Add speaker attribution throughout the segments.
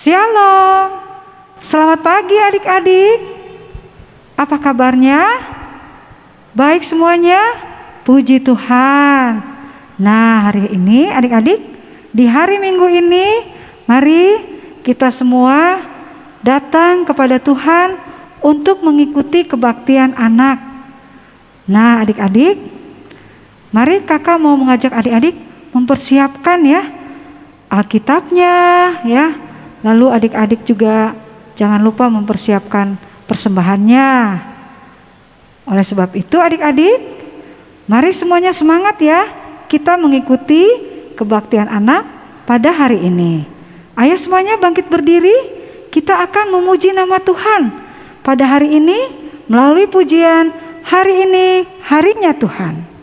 Speaker 1: Shalom, selamat pagi adik-adik. Apa kabarnya? Baik semuanya? Puji Tuhan. Nah, hari ini adik-adik, di hari Minggu ini, mari kita semua datang kepada Tuhan untuk mengikuti kebaktian anak. Nah, adik-adik, mari kakak mau mengajak adik-adik mempersiapkan ya Alkitabnya ya. Lalu adik-adik juga jangan lupa mempersiapkan persembahannya. Oleh sebab itu adik-adik, mari semuanya semangat ya. Kita mengikuti kebaktian anak pada hari ini. Ayo semuanya bangkit berdiri. Kita akan memuji nama Tuhan pada hari ini melalui pujian Hari Ini Harinya Tuhan.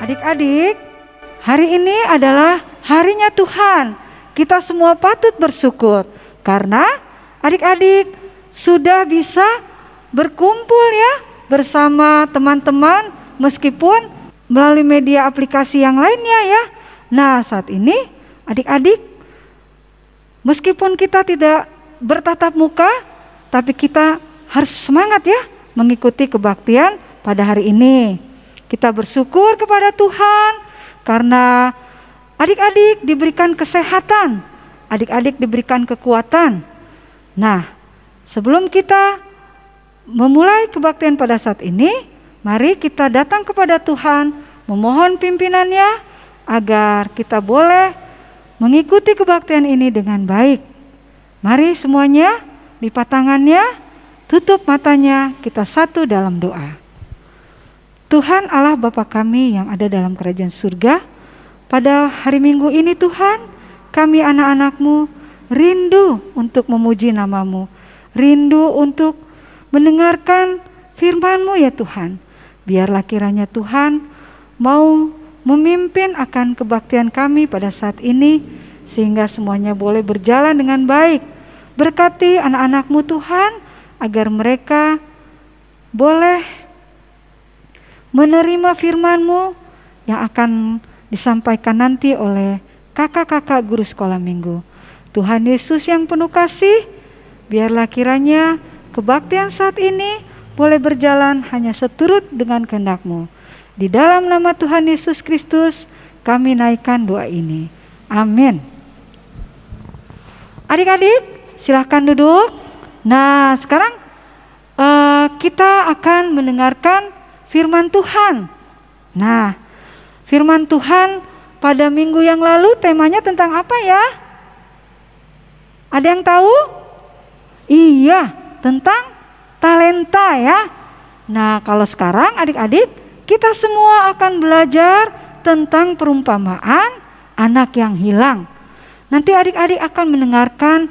Speaker 1: Adik-adik, hari ini adalah harinya Tuhan. Kita semua patut bersyukur karena adik-adik sudah bisa berkumpul ya bersama teman-teman meskipun melalui media aplikasi yang lainnya ya. Nah, saat ini adik-adik meskipun kita tidak bertatap muka, tapi kita harus semangat ya mengikuti kebaktian pada hari ini. Kita bersyukur kepada Tuhan karena adik-adik diberikan kesehatan, adik-adik diberikan kekuatan. Nah, sebelum kita memulai kebaktian pada saat ini, mari kita datang kepada Tuhan, memohon pimpinannya agar kita boleh mengikuti kebaktian ini dengan baik. Mari semuanya lipat tangannya, tutup matanya, kita satu dalam doa. Tuhan Allah Bapa kami yang ada dalam kerajaan surga, pada hari Minggu ini Tuhan, kami anak-anak-Mu rindu untuk memuji nama-Mu, rindu untuk mendengarkan firman-Mu ya Tuhan. Biarlah kiranya Tuhan mau memimpin akan kebaktian kami pada saat ini, sehingga semuanya boleh berjalan dengan baik. Berkati anak-anak-Mu Tuhan, agar mereka boleh menerima firman-Mu yang akan disampaikan nanti oleh kakak-kakak guru sekolah minggu. Tuhan Yesus yang penuh kasih, biarlah kiranya kebaktian saat ini boleh berjalan hanya seturut dengan kehendak-Mu. Di dalam nama Tuhan Yesus Kristus kami naikkan doa ini. Amin. Adik-adik silahkan duduk. Nah, sekarang kita akan mendengarkan firman Tuhan. Nah, firman Tuhan pada minggu yang lalu temanya tentang apa ya? Ada yang tahu? Iya, tentang talenta ya. Nah, kalau sekarang adik-adik kita semua akan belajar tentang perumpamaan anak yang hilang. Nanti adik-adik akan mendengarkan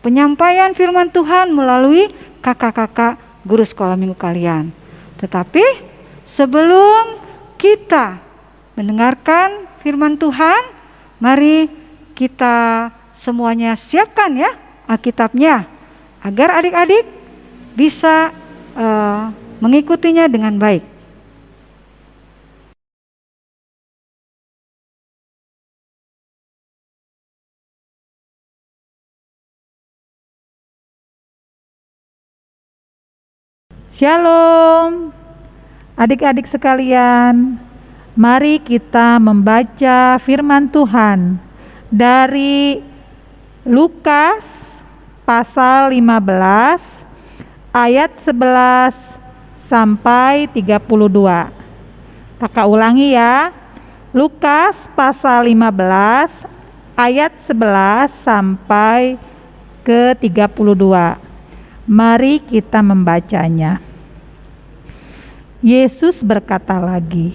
Speaker 1: penyampaian firman Tuhan melalui kakak-kakak guru sekolah minggu kalian. Tetapi sebelum kita mendengarkan firman Tuhan. Mari kita semuanya siapkan ya Alkitabnya, agar adik-adik bisa mengikutinya dengan baik.
Speaker 2: Shalom, adik-adik sekalian. Mari kita membaca firman Tuhan dari Lukas pasal 15 ayat 11 sampai 32. Kakak ulangi ya. Lukas pasal 15 ayat 11 sampai ke 32. Mari kita membacanya. Yesus berkata lagi,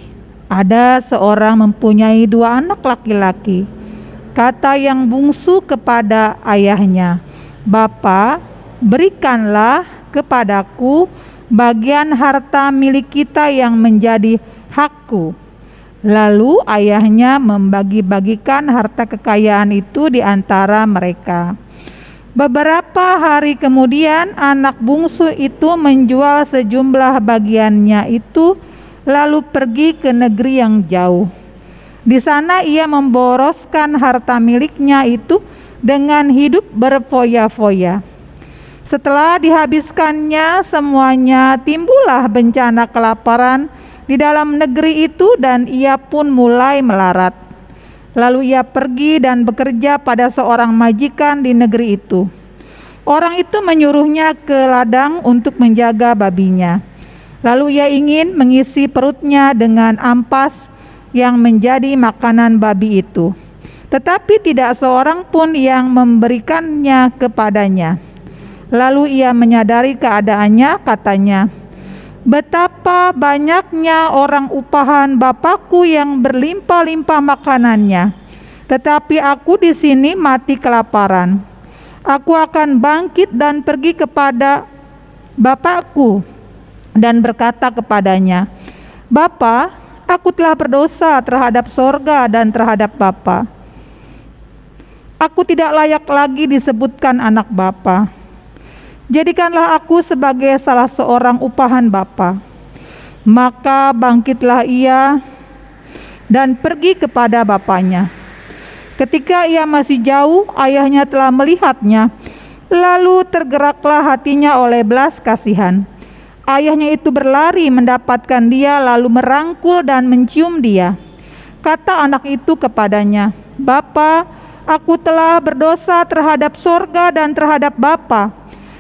Speaker 2: ada seorang mempunyai 2 anak laki-laki. Kata yang bungsu kepada ayahnya, Bapa, berikanlah kepadaku bagian harta milik kita yang menjadi hakku. Lalu ayahnya membagi-bagikan harta kekayaan itu di antara mereka. Beberapa hari kemudian anak bungsu itu menjual sejumlah bagiannya itu, lalu pergi ke negeri yang jauh. Di sana ia memboroskan harta miliknya itu dengan hidup berfoya-foya. Setelah dihabiskannya semuanya, timbullah bencana kelaparan di dalam negeri itu dan ia pun mulai melarat. Lalu ia pergi dan bekerja pada seorang majikan di negeri itu. Orang itu menyuruhnya ke ladang untuk menjaga babinya. Lalu ia ingin mengisi perutnya dengan ampas yang menjadi makanan babi itu. Tetapi tidak seorang pun yang memberikannya kepadanya. Lalu ia menyadari keadaannya, katanya, betapa banyaknya orang upahan Bapakku yang berlimpah-limpah makanannya, tetapi aku di sini mati kelaparan. Aku akan bangkit dan pergi kepada Bapakku dan berkata kepadanya, Bapa, aku telah berdosa terhadap sorga dan terhadap Bapa. Aku tidak layak lagi disebutkan anak Bapa. Jadikanlah aku sebagai salah seorang upahan Bapa. Maka bangkitlah ia dan pergi kepada bapaknya. Ketika ia masih jauh, ayahnya telah melihatnya. Lalu tergeraklah hatinya oleh belas kasihan. Ayahnya itu berlari mendapatkan dia, lalu merangkul dan mencium dia. Kata anak itu kepadanya, Bapa, aku telah berdosa terhadap sorga dan terhadap Bapa.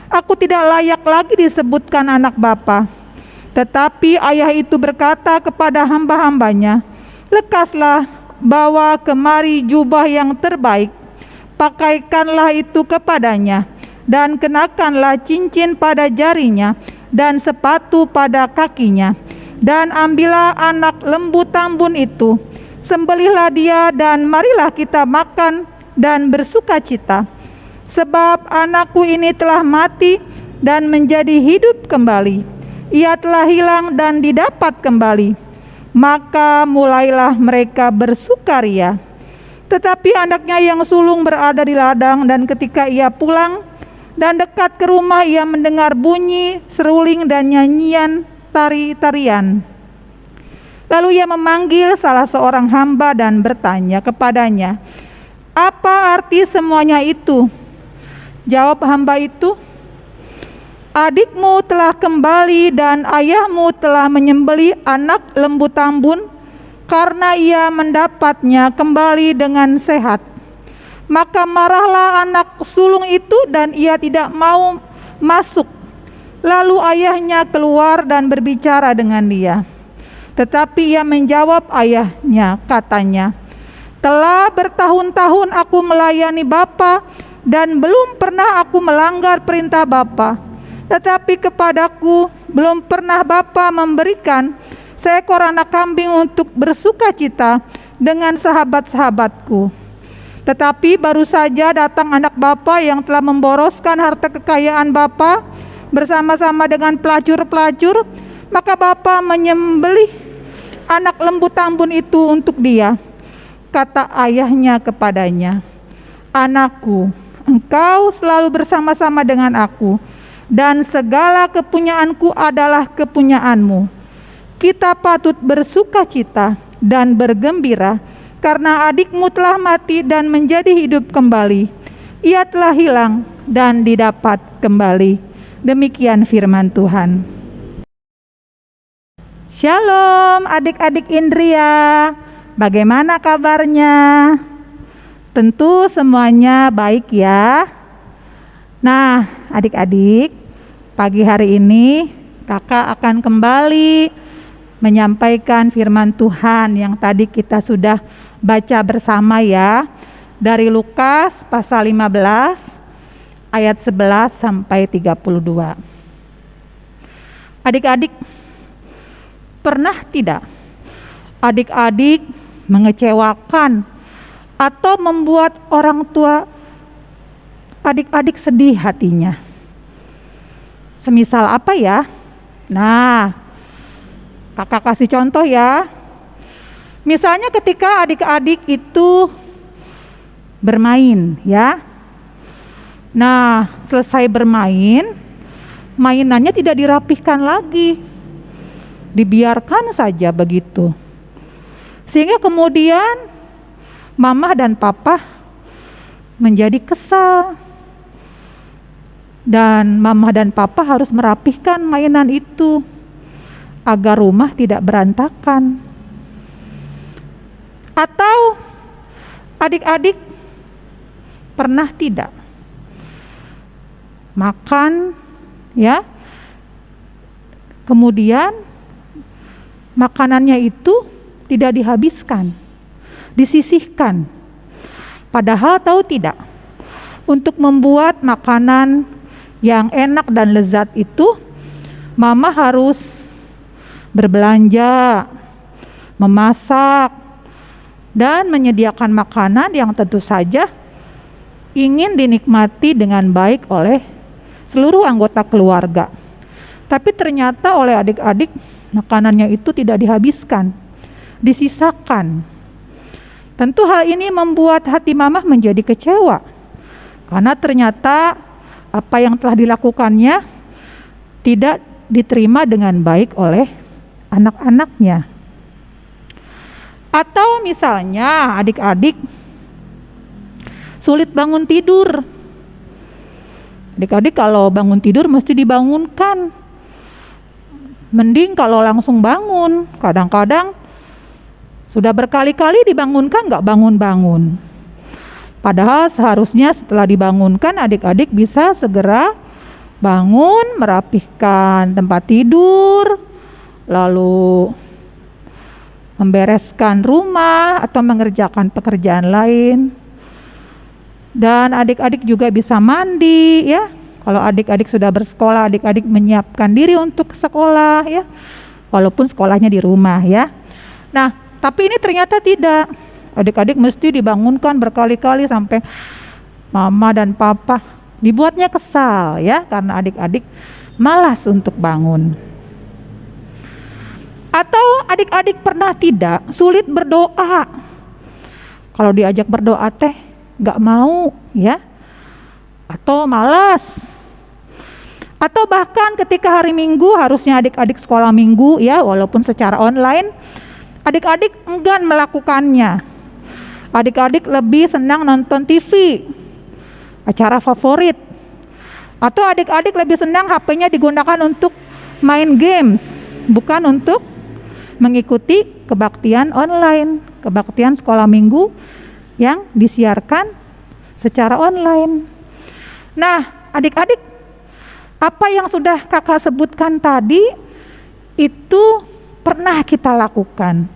Speaker 2: Aku tidak layak lagi disebutkan anak Bapa. Tetapi ayah itu berkata kepada hamba-hambanya, lekaslah, bawa kemari jubah yang terbaik, pakaikanlah itu kepadanya, dan kenakanlah cincin pada jarinya, dan sepatu pada kakinya. Dan ambillah anak lembu tambun itu, sembelihlah dia, dan marilah kita makan dan bersukacita. Sebab anakku ini telah mati dan menjadi hidup kembali. Ia telah hilang dan didapat kembali. Maka mulailah mereka bersukaria. Tetapi anaknya yang sulung berada di ladang, dan ketika ia pulang dan dekat ke rumah, ia mendengar bunyi seruling dan nyanyian tari-tarian. Lalu ia memanggil salah seorang hamba dan bertanya kepadanya, apa arti semuanya itu? Jawab hamba itu, adikmu telah kembali dan ayahmu telah menyembelih anak lembu tambun karena ia mendapatnya kembali dengan sehat. Maka marahlah anak sulung itu dan ia tidak mau masuk. Lalu ayahnya keluar dan berbicara dengan dia. Tetapi ia menjawab ayahnya, katanya, telah bertahun-tahun aku melayani Bapa dan belum pernah aku melanggar perintah Bapa. Tetapi kepadaku belum pernah Bapa memberikan seekor anak kambing untuk bersukacita dengan sahabat-sahabatku. Tetapi baru saja datang anak Bapa yang telah memboroskan harta kekayaan Bapa bersama-sama dengan pelacur-pelacur. Maka Bapa menyembelih anak lembu tambun itu untuk dia. Kata ayahnya kepadanya, "Anakku, engkau selalu bersama-sama dengan aku, dan segala kepunyaanku adalah kepunyaanmu. Kita patut bersukacita dan bergembira, karena adikmu telah mati dan menjadi hidup kembali. Ia telah hilang dan didapat kembali." Demikian firman Tuhan. Shalom adik-adik Indria, bagaimana kabarnya? Tentu semuanya baik ya. Nah adik-adik, pagi hari ini kakak akan kembali menyampaikan firman Tuhan yang tadi kita sudah baca bersama ya, dari Lukas pasal 15 ayat 11 sampai 32. Adik-adik, pernah tidak adik-adik mengecewakan atau membuat orang tua adik-adik sedih hatinya? Semisal apa ya? Nah, kakak kasih contoh ya. Misalnya ketika adik-adik itu bermain ya. Nah, selesai bermain, mainannya tidak dirapihkan lagi, dibiarkan saja begitu. Sehingga kemudian mama dan papa menjadi kesal. Dan mama dan papa harus merapihkan mainan itu agar rumah tidak berantakan. Atau adik-adik pernah tidak makan ya, kemudian makanannya itu tidak dihabiskan, disisihkan. Padahal tahu tidak, untuk membuat makanan yang enak dan lezat itu mama harus berbelanja, memasak, dan menyediakan makanan yang tentu saja ingin dinikmati dengan baik oleh seluruh anggota keluarga. Tapi ternyata oleh adik-adik makanannya itu tidak dihabiskan, disisakan. Tentu hal ini membuat hati mama menjadi kecewa, karena ternyata apa yang telah dilakukannya tidak diterima dengan baik oleh anak-anaknya. Atau misalnya adik-adik sulit bangun tidur. Adik-adik kalau bangun tidur mesti dibangunkan. Mending kalau langsung bangun. Kadang-kadang sudah berkali-kali dibangunkan gak bangun-bangun. Padahal seharusnya setelah dibangunkan adik-adik bisa segera bangun, merapihkan tempat tidur, lalu membereskan rumah atau mengerjakan pekerjaan lain. Dan adik-adik juga bisa mandi ya. Kalau adik-adik sudah bersekolah, adik-adik menyiapkan diri untuk sekolah ya, walaupun sekolahnya di rumah ya. Nah, tapi ini ternyata tidak. Adik-adik mesti dibangunkan berkali-kali sampai mama dan papa dibuatnya kesal ya, karena adik-adik malas untuk bangun. Atau adik-adik pernah tidak sulit berdoa? Kalau diajak berdoa teh gak mau ya, atau malas. Atau bahkan ketika hari Minggu harusnya adik-adik sekolah minggu ya, walaupun secara online, adik-adik enggan melakukannya. Adik-adik lebih senang nonton TV, acara favorit. Atau adik-adik lebih senang HP-nya digunakan untuk main games, bukan untuk mengikuti kebaktian online, kebaktian sekolah minggu yang disiarkan secara online. Nah, adik-adik, apa yang sudah kakak sebutkan tadi itu pernah kita lakukan,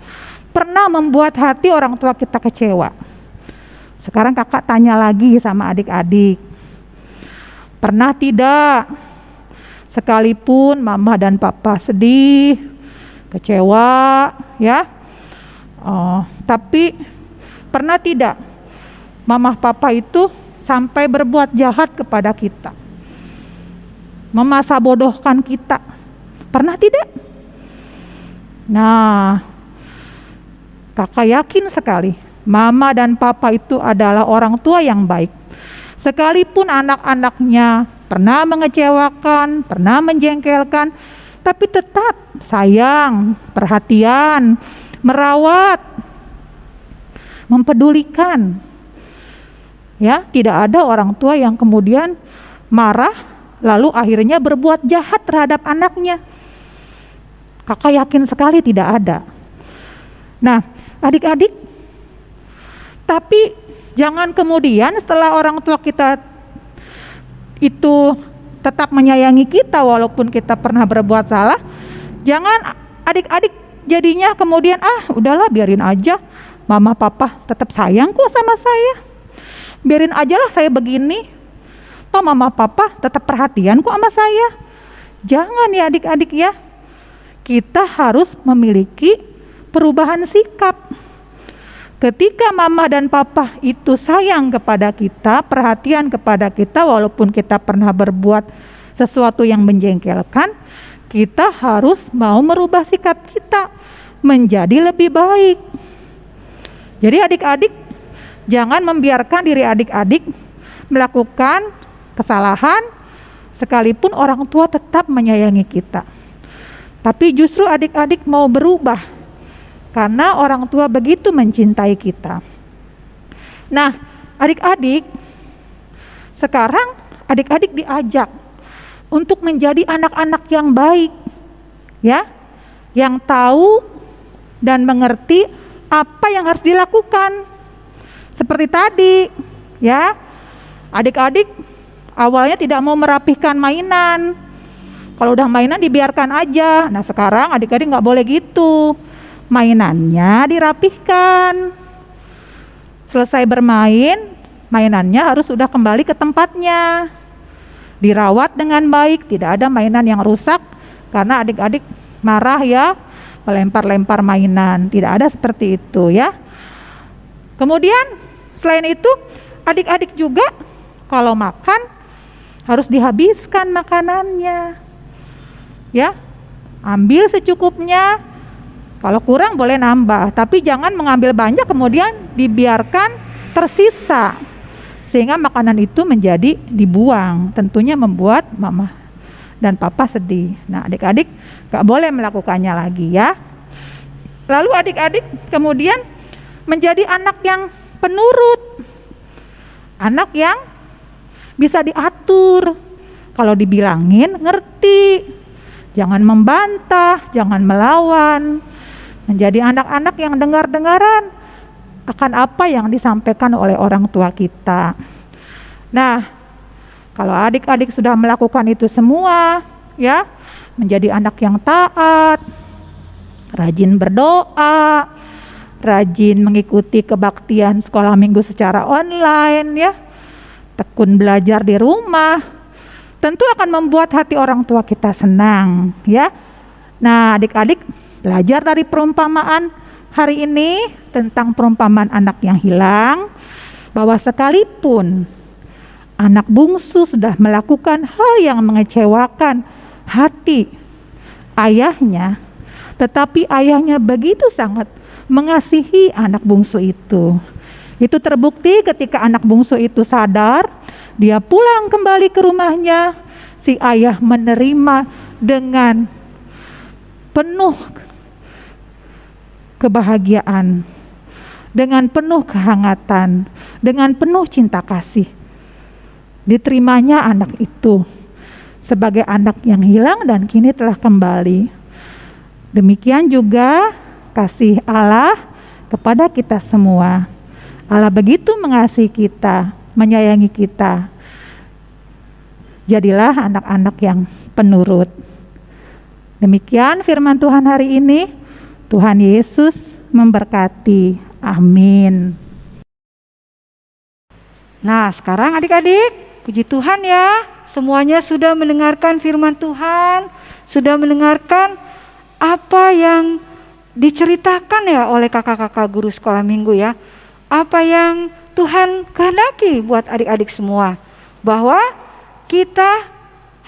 Speaker 2: pernah membuat hati orang tua kita kecewa. Sekarang kakak tanya lagi sama adik-adik, pernah tidak sekalipun mama dan papa sedih, kecewa ya, tapi pernah tidak mama papa itu sampai berbuat jahat kepada kita, memasa bodohkan kita? Pernah tidak? Nah, Kakak yakin sekali, mama dan papa itu adalah orang tua yang baik. Sekalipun anak-anaknya pernah mengecewakan, pernah menjengkelkan, tapi tetap sayang, perhatian, merawat, mempedulikan. Ya, tidak ada orang tua yang kemudian marah lalu akhirnya berbuat jahat terhadap anaknya. Kakak yakin sekali tidak ada. Nah, adik-adik, tapi jangan kemudian setelah orang tua kita itu tetap menyayangi kita walaupun kita pernah berbuat salah, jangan adik-adik jadinya kemudian udahlah biarin aja, mama papa tetap sayang kok sama saya, biarin aja lah saya begini, toh mama papa tetap perhatian kok sama saya. Jangan ya adik-adik ya, kita harus memiliki perubahan sikap. Ketika mama dan papa itu sayang kepada kita, perhatian kepada kita walaupun kita pernah berbuat sesuatu yang menjengkelkan, kita harus mau merubah sikap kita menjadi lebih baik. Jadi adik-adik, jangan membiarkan diri adik-adik melakukan kesalahan sekalipun orang tua tetap menyayangi kita. Tapi justru adik-adik mau berubah karena orang tua begitu mencintai kita. Nah, adik-adik, sekarang adik-adik diajak untuk menjadi anak-anak yang baik, ya, yang tahu dan mengerti apa yang harus dilakukan. Seperti tadi, ya, adik-adik awalnya tidak mau merapihkan mainan. Kalau udah mainan dibiarkan aja. Nah, sekarang adik-adik nggak boleh gitu. Mainannya dirapihkan. Selesai bermain, mainannya harus sudah kembali ke tempatnya. Dirawat dengan baik, tidak ada mainan yang rusak karena adik-adik marah ya, melempar-lempar mainan. Tidak ada seperti itu ya. Kemudian selain itu, adik-adik juga kalau makan harus dihabiskan makanannya. Ya. Ambil secukupnya. Kalau kurang boleh nambah, tapi jangan mengambil banyak kemudian dibiarkan tersisa sehingga makanan itu menjadi dibuang. Tentunya membuat mama dan papa sedih. Nah, adik-adik gak boleh melakukannya lagi ya. Lalu adik-adik kemudian menjadi anak yang penurut, anak yang bisa diatur. Kalau dibilangin ngerti, jangan membantah, jangan melawan. Menjadi anak-anak yang dengar-dengaran akan apa yang disampaikan oleh orang tua kita. Nah, kalau adik-adik sudah melakukan itu semua, ya, menjadi anak yang taat, rajin berdoa, rajin mengikuti kebaktian sekolah minggu secara online, ya, tekun belajar di rumah, tentu akan membuat hati orang tua kita senang, ya. Nah, adik-adik belajar dari perumpamaan hari ini tentang perumpamaan anak yang hilang, bahwa sekalipun anak bungsu sudah melakukan hal yang mengecewakan hati ayahnya, tetapi ayahnya begitu sangat mengasihi anak bungsu itu. Itu terbukti ketika anak bungsu itu sadar, dia pulang kembali ke rumahnya, si ayah menerima dengan penuh kebahagiaan, dengan penuh kehangatan, dengan penuh cinta kasih. Diterimanya anak itu sebagai anak yang hilang dan kini telah kembali. Demikian juga kasih Allah kepada kita semua. Allah begitu mengasihi kita, menyayangi kita. Jadilah anak-anak yang penurut. Demikian firman Tuhan hari ini. Tuhan Yesus memberkati. Amin.
Speaker 1: Nah, sekarang adik-adik, puji Tuhan ya, semuanya sudah mendengarkan firman Tuhan, sudah mendengarkan apa yang diceritakan ya oleh kakak-kakak guru sekolah minggu ya. Apa yang Tuhan kehendaki buat adik-adik semua, bahwa kita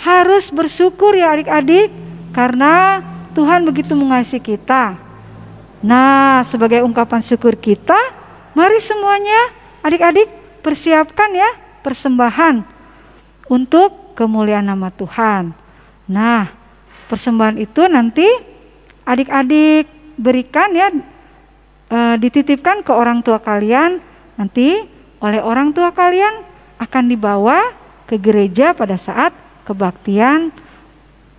Speaker 1: harus bersyukur ya adik-adik, karena Tuhan begitu mengasihi kita. Nah, sebagai ungkapan syukur kita, mari semuanya adik-adik persiapkan ya persembahan untuk kemuliaan nama Tuhan. Nah, persembahan itu nanti adik-adik berikan ya, dititipkan ke orang tua kalian. Nanti oleh orang tua kalian akan dibawa ke gereja pada saat kebaktian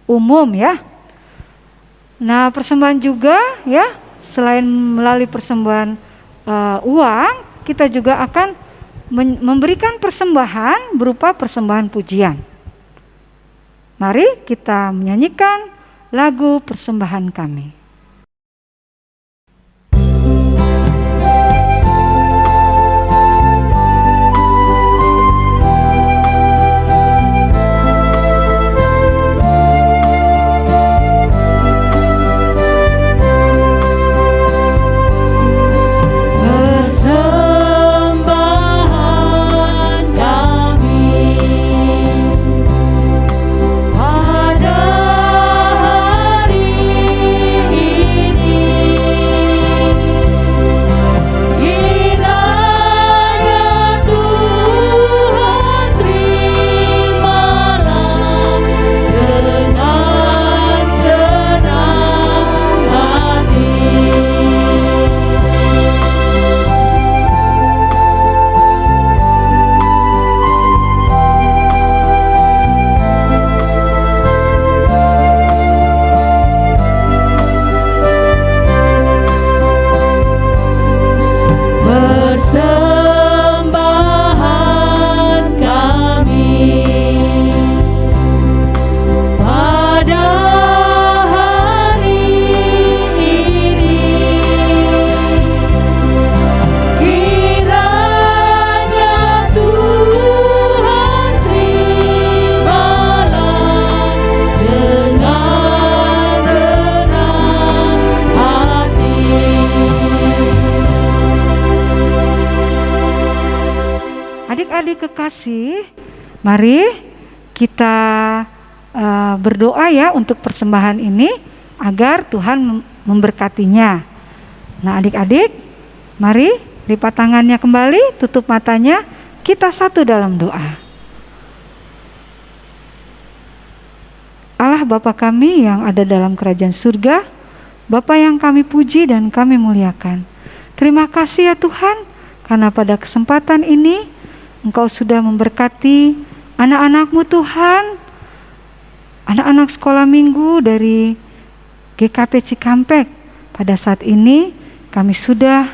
Speaker 1: umum ya. Nah, persembahan juga ya, selain melalui persembahan uang, kita juga akan memberikan persembahan berupa persembahan pujian. Mari kita menyanyikan lagu persembahan kami. Adik-adik kekasih, mari kita berdoa ya untuk persembahan ini agar Tuhan memberkatinya. Nah, adik-adik, mari lipat tangannya kembali, tutup matanya, kita satu dalam doa. Allah Bapa kami yang ada dalam kerajaan surga, Bapa yang kami puji dan kami muliakan. Terima kasih ya Tuhan, karena pada kesempatan ini Engkau sudah memberkati anak-anak-Mu Tuhan, anak-anak sekolah minggu dari GKP Cikampek. Pada saat ini kami sudah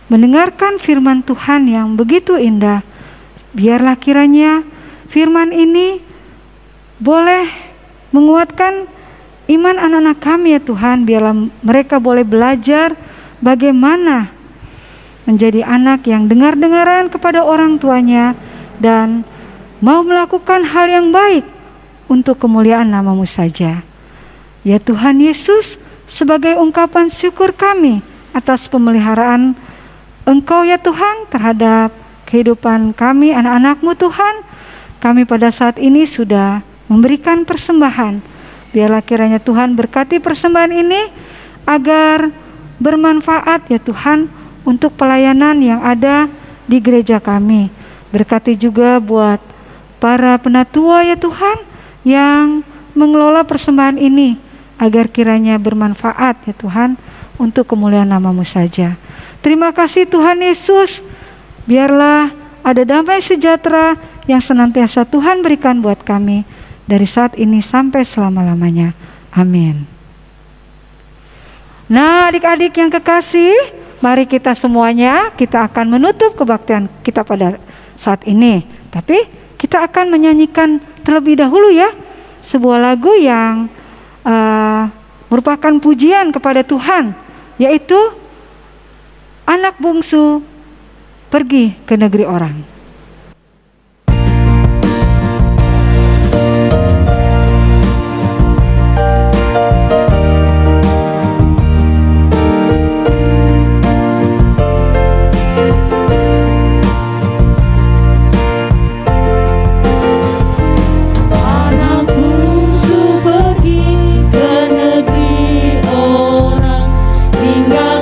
Speaker 1: mendengarkan firman Tuhan yang begitu indah. Biarlah kiranya firman ini boleh menguatkan iman anak-anak kami ya Tuhan. Biarlah mereka boleh belajar bagaimana menjadi anak yang dengar-dengaran kepada orang tuanya dan mau melakukan hal yang baik untuk kemuliaan nama-Mu saja. Ya Tuhan Yesus, sebagai ungkapan syukur kami atas pemeliharaan Engkau ya Tuhan terhadap kehidupan kami anak-anak-Mu Tuhan, kami pada saat ini sudah memberikan persembahan. Biarlah kiranya Tuhan berkati persembahan ini agar bermanfaat ya Tuhan untuk pelayanan yang ada di gereja kami. Berkati juga buat para penatua ya Tuhan yang mengelola persembahan ini, agar kiranya bermanfaat ya Tuhan untuk kemuliaan nama-Mu saja. Terima kasih Tuhan Yesus, biarlah ada damai sejahtera yang senantiasa Tuhan berikan buat kami dari saat ini sampai selama-lamanya. Amin. Nah, adik-adik yang kekasih, mari kita semuanya, kita akan menutup kebaktian kita pada saat ini. Tapi kita akan menyanyikan terlebih dahulu ya sebuah lagu yang merupakan pujian kepada Tuhan, yaitu Anak Bungsu Pergi ke Negeri Orang.
Speaker 3: Tinggal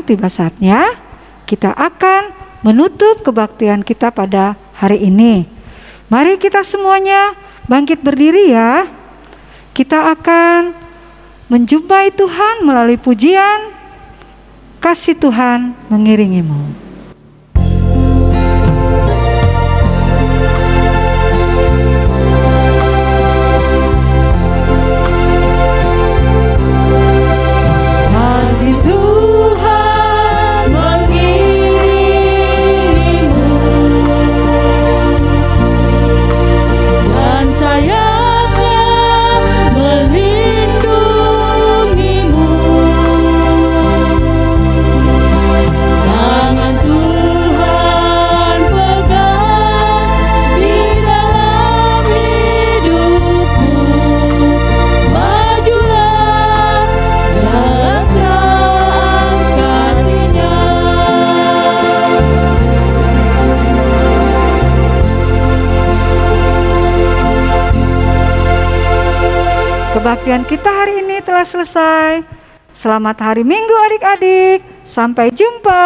Speaker 1: tiba saatnya kita akan menutup kebaktian kita pada hari ini. Mari kita semuanya bangkit berdiri ya. Kita akan menjumpai Tuhan melalui pujian. Kasih Tuhan mengiringimu. Kebaktian kita hari ini telah selesai. Selamat hari Minggu adik-adik. Sampai jumpa.